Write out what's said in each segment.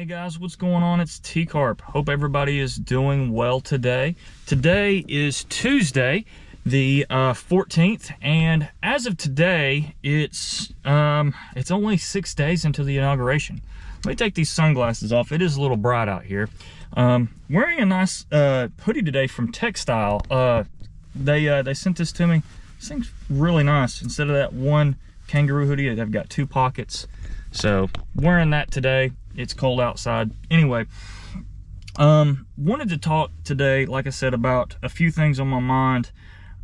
Hey guys, what's going on? It's Tcarp. Hope everybody is doing well today. Today is Tuesday, the 14th, and as of today, it's only 6 days until the inauguration. Let me take these sunglasses off. It is a little bright out here. Wearing a nice hoodie today from Textile. They sent this to me. This thing's really nice. Instead of that one kangaroo hoodie, they've got two pockets. So wearing that today. It's cold outside. Anyway, wanted to talk today, like I said, about a few things on my mind.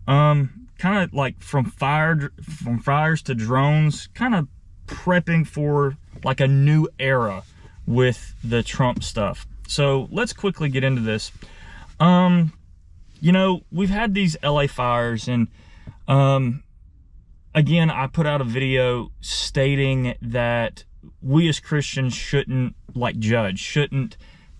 Kind of like from fires to drones, kind of prepping for like a new era with the Trump stuff. So let's quickly get into this. You know, we've had these LA fires, and again, I put out a video stating that we as Christians shouldn't shouldn't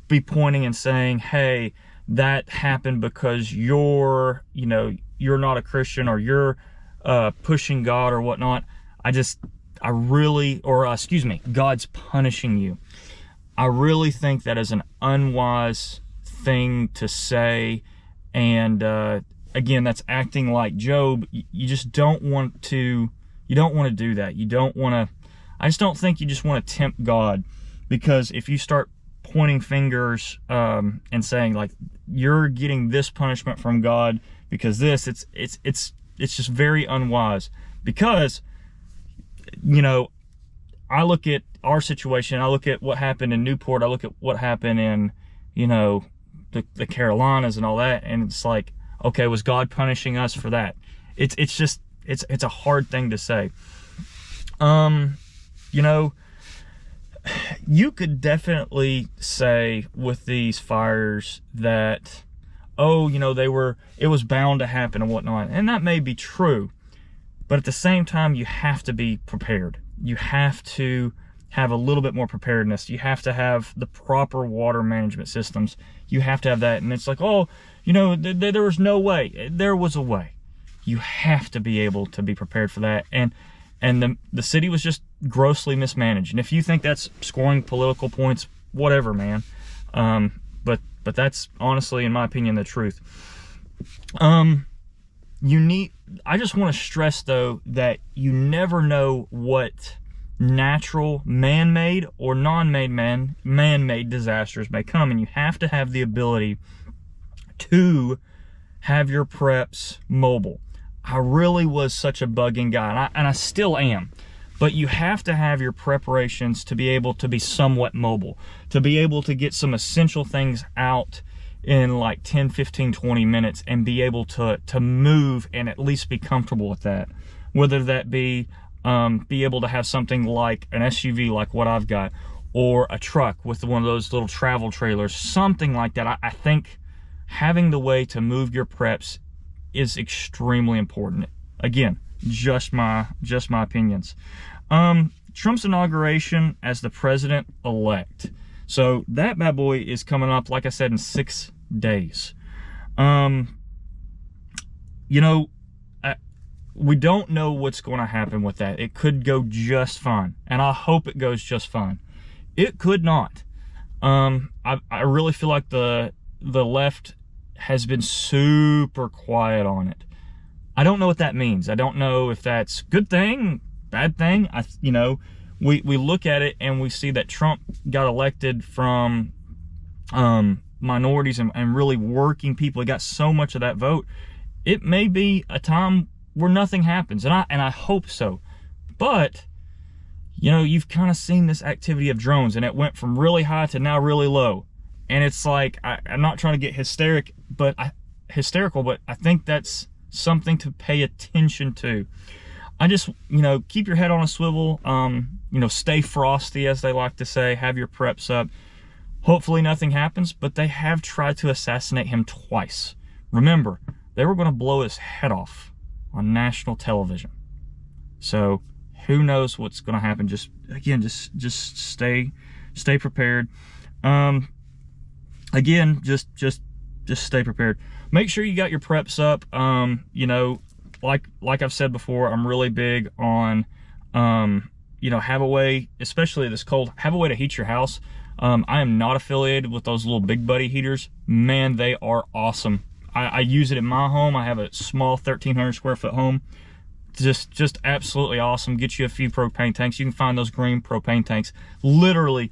be pointing and saying, hey, that happened because you're not a Christian, or you're pushing God or whatnot. God's punishing you. I really think that is an unwise thing to say. And again, that's acting like Job. You just don't want to, do that. I just don't think you just want to tempt God, because if you start pointing fingers and saying like you're getting this punishment from God because this, it's just very unwise. Because, you know, I look at our situation, I look at what happened in Newport, I look at what happened in, you know, the Carolinas and all that, and it's like, okay, was God punishing us for that? It's a hard thing to say. You know, you could definitely say with these fires that, oh, you know, it was bound to happen and whatnot. And that may be true. But at the same time, you have to be prepared. You have to have a little bit more preparedness. You have to have the proper water management systems. You have to have that. And it's like, oh, you know, there was no way. There was a way. You have to be able to be prepared for that. And the city was just grossly mismanaged. And if you think that's scoring political points, whatever, man. But that's honestly, in my opinion, the truth. I just want to stress though that you never know what natural, man-made or man-made disasters may come, and you have to have the ability to have your preps mobile. I really was such a bugging guy, and I still am. But you have to have your preparations to be able to be somewhat mobile, to be able to get some essential things out in like 10, 15, 20 minutes and be able to move and at least be comfortable with that. Whether that be able to have something like an SUV like what I've got, or a truck with one of those little travel trailers, something like that. I think having the way to move your preps is extremely important. Again, just my opinions. Trump's inauguration as the president-elect. So that bad boy is coming up, like I said, in 6 days. You know, we don't know what's going to happen with that. It could go just fine, and I hope it goes just fine. It could not. I really feel like the left has been super quiet on it. I don't know what that means. I don't know if that's good thing, bad thing. You know, we look at it and we see that Trump got elected from minorities and really working people. He got so much of that vote. It may be a time where nothing happens, and I hope so. But you know, you've kind of seen this activity of drones, and it went from really high to now really low. And it's like, I'm not trying to get hysterical, but I think that's something to pay attention to. I just, you know, keep your head on a swivel. You know, stay frosty, as they like to say. Have your preps up. Hopefully nothing happens, but they have tried to assassinate him twice. Remember, they were going to blow his head off on national television. So who knows what's going to happen? Just stay prepared. Again, just stay prepared. Make sure you got your preps up. You know, like I've said before, I'm really big on, you know, have a way, especially this cold, have a way to heat your house. I am not affiliated with those little Big Buddy heaters. Man, they are awesome. I use it in my home. I have a small 1,300 square foot home. Just absolutely awesome. Get you a few propane tanks. You can find those green propane tanks literally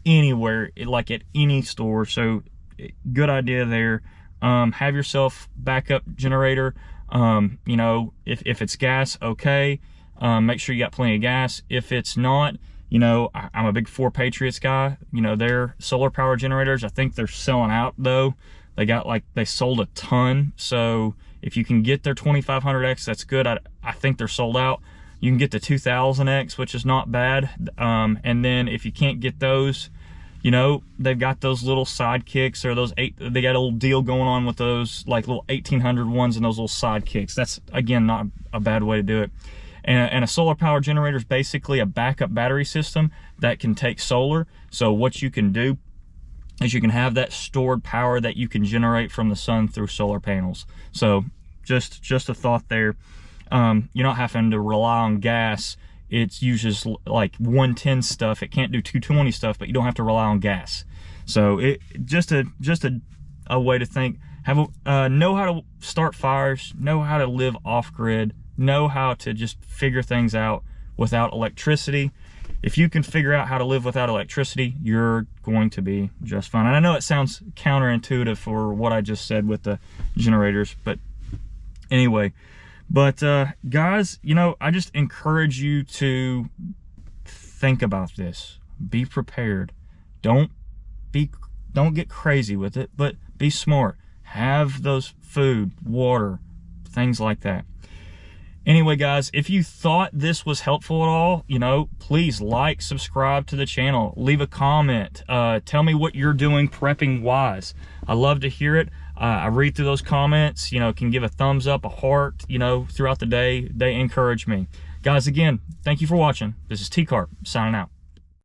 anywhere, like at any store. So good idea there. Have yourself backup generator. You know, if it's gas, okay. Make sure you got plenty of gas. If it's not, you know, I'm a big 4 Patriots guy. You know, their solar power generators, I think they're selling out though. They sold a ton. So if you can get their 2500X, that's good. I think they're sold out. You can get the 2000X, which is not bad. And then if you can't get those, you know, they've got those little sidekicks, or they got a little deal going on with those like little 1800 ones and those little sidekicks. That's, again, not a bad way to do it. And a solar power generator is basically a backup battery system that can take solar. So what you can do is you can have that stored power that you can generate from the sun through solar panels. So just a thought there. You're not having to rely on gas. It uses like 110 stuff. It can't do 220 stuff, but you don't have to rely on gas. So it just a way to think. Know how to start fires, know how to live off grid, know how to just figure things out without electricity. If you can figure out how to live without electricity, you're going to be just fine. And I know it sounds counterintuitive for what I just said with the generators, but anyway. But guys, you know, I just encourage you to think about this. Be prepared. Don't get crazy with it, but be smart. Have those food, water, things like that. Anyway, guys, if you thought this was helpful at all, you know, please like, subscribe to the channel, leave a comment, tell me what you're doing prepping wise. I love to hear it. I read through those comments, you know, can give a thumbs up, a heart, you know, throughout the day. They encourage me. Guys, again, thank you for watching. This is Tcarp signing out.